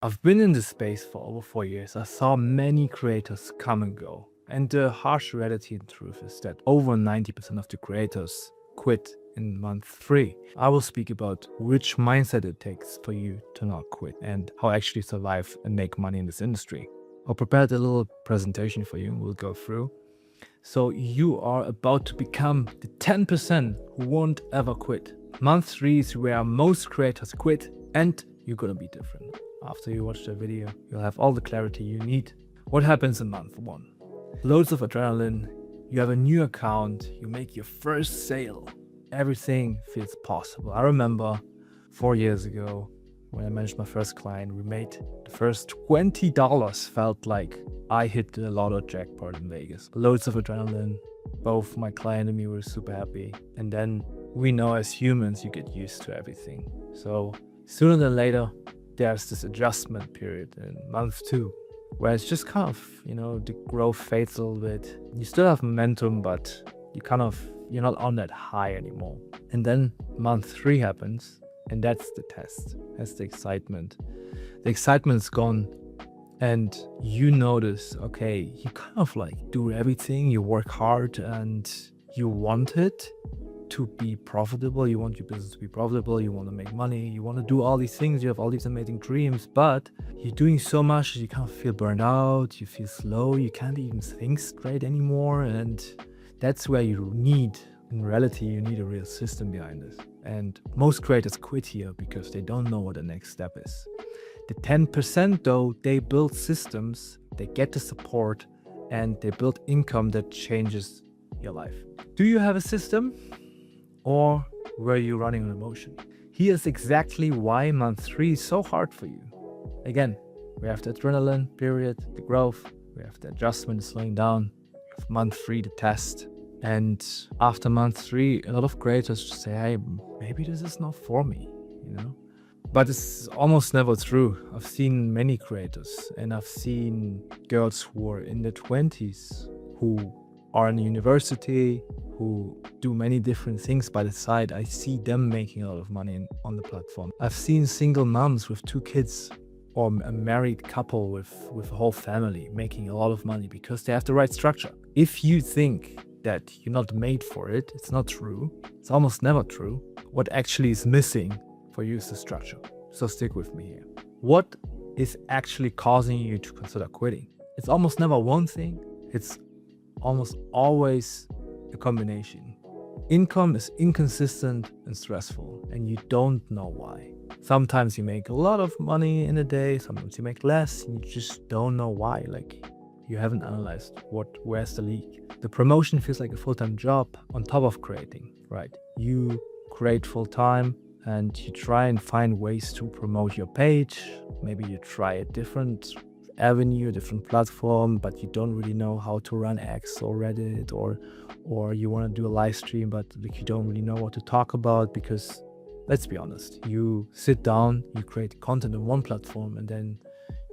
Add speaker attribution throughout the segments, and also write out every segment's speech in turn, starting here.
Speaker 1: I've been in this space for over 4 years. I saw many creators come and go. And the harsh reality and truth is that over 90% of the creators quit in month 3. I will speak about which mindset it takes for you to not quit and how actually survive and make money in this industry. I prepared a little presentation for you. We'll go through. So you are about to become the 10% who won't ever quit. Month 3 is where most creators quit, and you're gonna be different. After you watch the video, you'll have all the clarity you need. What happens in month 1? Loads of adrenaline, you have a new account, you make your first sale. Everything feels possible. I remember 4 years ago when I managed my first client, we made the first $20. Felt like I hit the lotto jackpot in Vegas. Loads of adrenaline. Both my client and me were super happy. And then we know as humans, you get used to everything. So sooner than later, there's this adjustment period in month 2, where it's just kind of, the growth fades a little bit. You still have momentum, but you're not on that high anymore. And then month 3 happens, and that's the test. That's the excitement. The excitement's gone, and you notice, okay, you kind of do everything, you work hard, and you want it to be profitable. You want your business to be profitable. You want to make money. You want to do all these things. You have all these amazing dreams, but you're doing so much that you kind of feel burned out. You feel slow. You can't even think straight anymore. And that's where in reality, you need a real system behind this. And most creators quit here because they don't know what the next step is. The 10% though, they build systems, they get the support, and they build income that changes your life. Do you have a system? Or were you running on emotion? Here's exactly why month 3 is so hard for you. Again, we have the adrenaline period, the growth, we have the adjustment, slowing down, we have month 3, the test. And after month 3, a lot of creators just say, hey, maybe this is not for me, But it's almost never true. I've seen many creators, and I've seen girls who are in their 20s who are in university, who do many different things by the side. I see them making a lot of money on the platform. I've seen single moms with 2 kids or a married couple with a whole family making a lot of money because they have the right structure. If you think that you're not made for it, it's not true. It's almost never true. What actually is missing for you is the structure. So stick with me here. What is actually causing you to consider quitting? It's almost never one thing. It's almost always a combination. Income is inconsistent and stressful, and you don't know why. Sometimes you make a lot of money in a day, sometimes you make less, and you just don't know why. You haven't analyzed where's the leak. The promotion feels like a full-time job on top of creating, right? You create full-time and you try and find ways to promote your page. Maybe you try a different avenue, a different platform, but you don't really know how to run X or Reddit, or you want to do a live stream, but you don't really know what to talk about because, let's be honest, you sit down, you create content on one platform, and then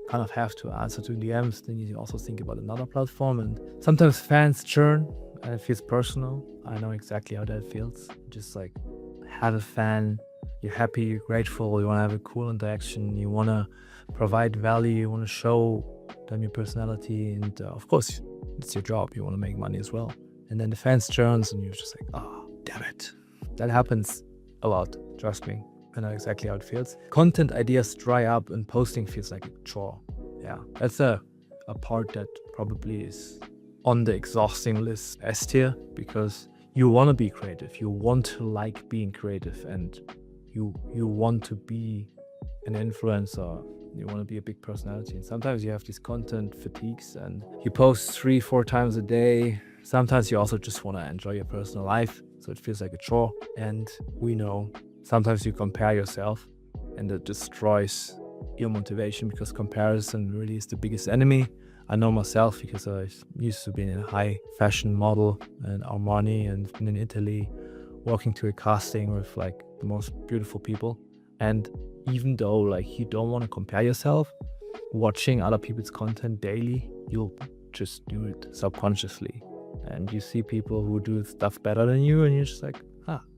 Speaker 1: kind of have to answer to DMs. Then you also think about another platform, and sometimes fans churn, and it feels personal. I know exactly how that feels. Just have a fan, you're happy, you're grateful, you want to have a cool interaction, you want to provide value, you want to show them your personality, and of course it's your job, you want to make money as well. And then the fans churns and you're just damn it. That happens a lot, trust me. I know exactly how it feels. Content ideas dry up and posting feels like a chore. Yeah, that's a part that probably is on the exhausting list S tier, because you want to be creative, you want to like being creative, and you want to be an influencer, you want to be a big personality, and sometimes you have these content fatigues and you post 3-4 times a day. Sometimes you also just want to enjoy your personal life, so it feels like a chore. And we know sometimes you compare yourself, and it destroys your motivation because comparison really is the biggest enemy. I know myself because I used to be in a high fashion model in Armani and in Italy, walking to a casting with the most beautiful people. And even though you don't want to compare yourself, watching other people's content daily, you'll just do it subconsciously. And you see people who do stuff better than you, and you're just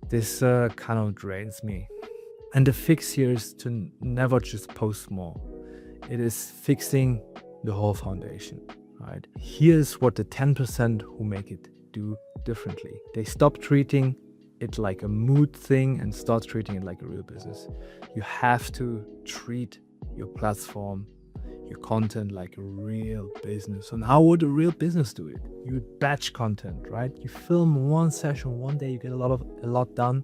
Speaker 1: this kind of drains me. And the fix here is to never just post more. It is fixing the whole foundation, right? Here's what the 10% who make it do differently. They stop treating it like a mood thing and start treating it like a real business. You have to treat your platform, your content like a real business. And how would a real business do it? You would batch content, right? You film one session one day, you get a lot done.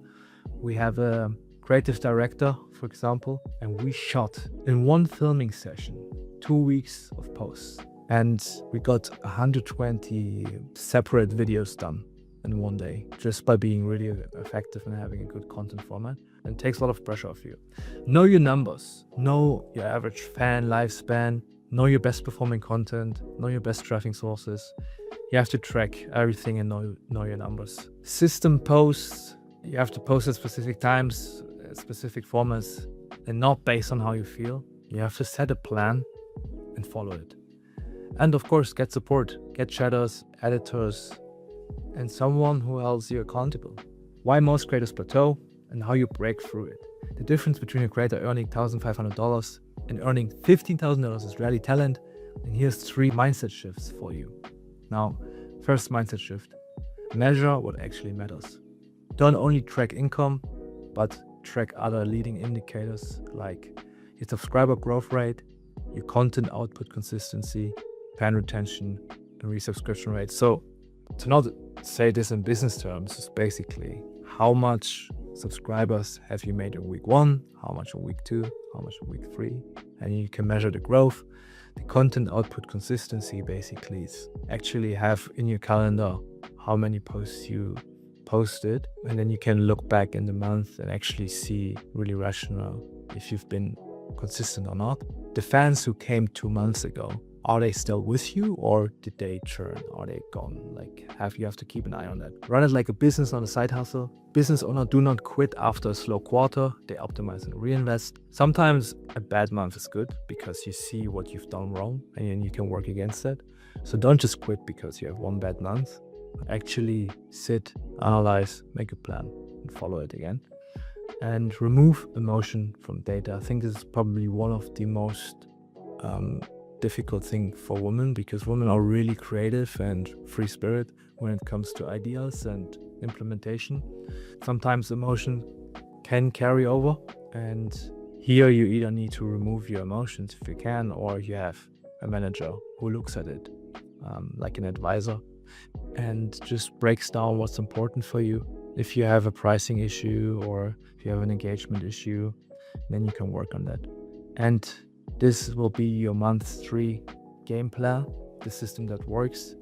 Speaker 1: We have a creative director, for example, and we shot in one filming session 2 weeks of posts, and we got 120 separate videos done in one day, just by being really effective and having a good content format. And it takes a lot of pressure off you. Know your numbers, know your average fan lifespan, know your best performing content, know your best traffic sources. You have to track everything and know your numbers. System posts, you have to post at specific times, specific formats, and not based on how you feel. You have to set a plan and follow it. And of course, get support, get shadows, editors, and someone who holds you accountable. Why most creators plateau and how you break through it. The difference between a creator earning $1,500 and earning $15,000 is really talent. And here's 3 mindset shifts for you. Now, first mindset shift, measure what actually matters. Don't only track income, but track other leading indicators like your subscriber growth rate, your content output consistency, fan retention, and resubscription rate. So to not say this in business terms is basically how much subscribers have you made in week 1, how much in week 2, how much in week 3, and you can measure the growth. The content output consistency basically is actually have in your calendar how many posts you posted, and then you can look back in the month and actually see really rational if you've been consistent or not. The fans who came 2 months ago, are they still with you or did they churn? Are they gone? Like, you have to keep an eye on that. Run it like a business, not a side hustle. Business owner do not quit after a slow quarter. They optimize and reinvest. Sometimes a bad month is good because you see what you've done wrong and then you can work against that. So don't just quit because you have one bad month. Actually sit, analyze, make a plan and follow it again. And remove emotion from data. I think this is probably one of the most difficult thing for women, because women are really creative and free spirit when it comes to ideas and implementation. Sometimes emotion can carry over, and here you either need to remove your emotions if you can, or you have a manager who looks at it like an advisor and just breaks down what's important for you. If you have a pricing issue or if you have an engagement issue, then you can work on that. And this will be your month 3 game plan, the system that works.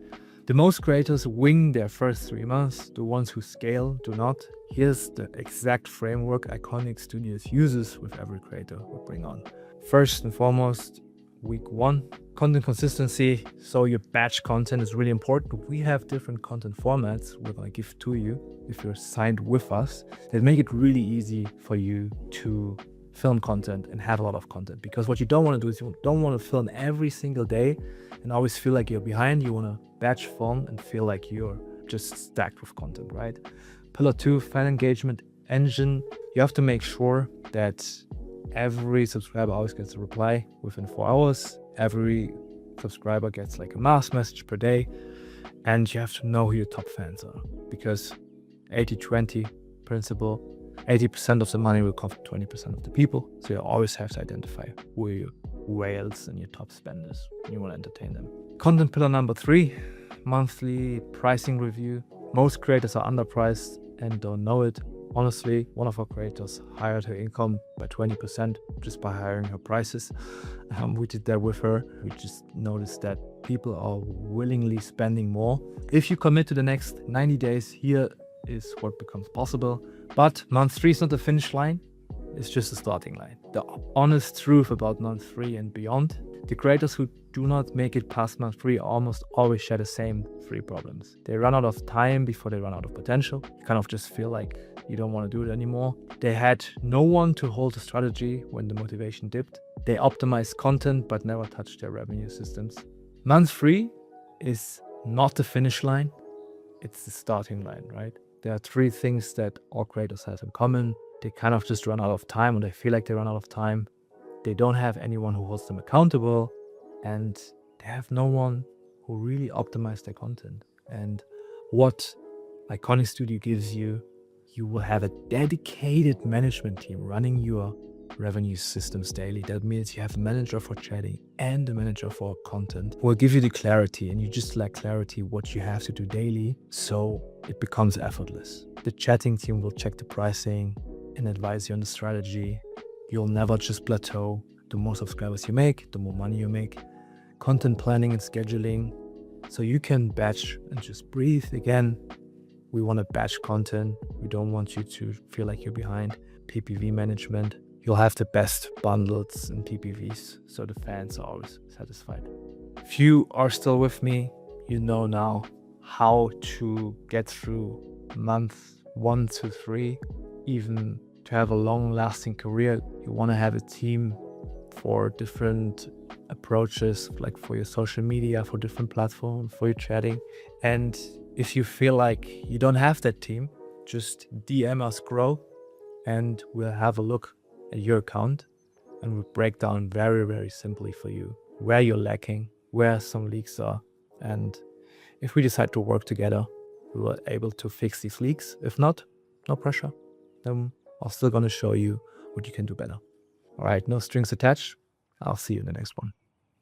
Speaker 1: The most creators wing their first 3 months. The ones who scale do not. Here's the exact framework Iconic Studios uses with every creator we bring on. First and foremost, week 1, content consistency. So your batch content is really important. We have different content formats we're going to give to you if you're signed with us that make it really easy for you to film content and have a lot of content. Because what you don't want to do is you don't want to film every single day and always feel like you're behind. You want to batch film and feel like you're just stacked with content, right? Pillar 2, fan engagement engine. You have to make sure that every subscriber always gets a reply within 4 hours. Every subscriber gets like a mass message per day. And you have to know who your top fans are, because 80-20 principle, 80% of the money will come from 20% of the people. So you always have to identify who are your whales and your top spenders. You want to entertain them. Content pillar number 3, monthly pricing review. Most creators are underpriced and don't know it. Honestly, one of our creators hired her income by 20% just by hiring her prices. We did that with her. We just noticed that people are willingly spending more. If you commit to the next 90 days, here is what becomes possible. But month 3 is not the finish line, it's just the starting line. The honest truth about month 3 and beyond, the creators who do not make it past month 3 almost always share the same 3 problems. They run out of time before they run out of potential. You kind of just feel like you don't want to do it anymore. They had no one to hold the strategy when the motivation dipped. They optimized content but never touched their revenue systems. Month 3 is not the finish line, it's the starting line, right? There are 3 things that all creators have in common. They kind of just run out of time, or they feel like they run out of time. they don't have anyone who holds them accountable, and they have no one who really optimizes their content. And what Iconic Studio gives you, you will have a dedicated management team running your revenue systems daily. That means you have a manager for chatting and a manager for content who will give you the clarity, and you just lack clarity what you have to do daily, so it becomes effortless. The chatting team will check the pricing and advise you on the strategy. You'll never just plateau. The more subscribers you make, the more money you make. Content planning and scheduling, so you can batch and just breathe. Again, we want to batch content. We don't want you to feel like you're behind. PPV management. You'll have the best bundles and PPVs, so the fans are always satisfied. If you are still with me, you know now how to get through month 1 to 3, even to have a long-lasting career. You want to have a team for different approaches, like for your social media, for different platforms, for your chatting. And if you feel like you don't have that team, just DM us Grow, and we'll have a look at your account, and we'll break down very, very simply for you where you're lacking, where some leaks are. And if we decide to work together, we will able to fix these leaks. If not, no pressure. Then I'm still going to show you what you can do better. All right, no strings attached. I'll see you in the next one.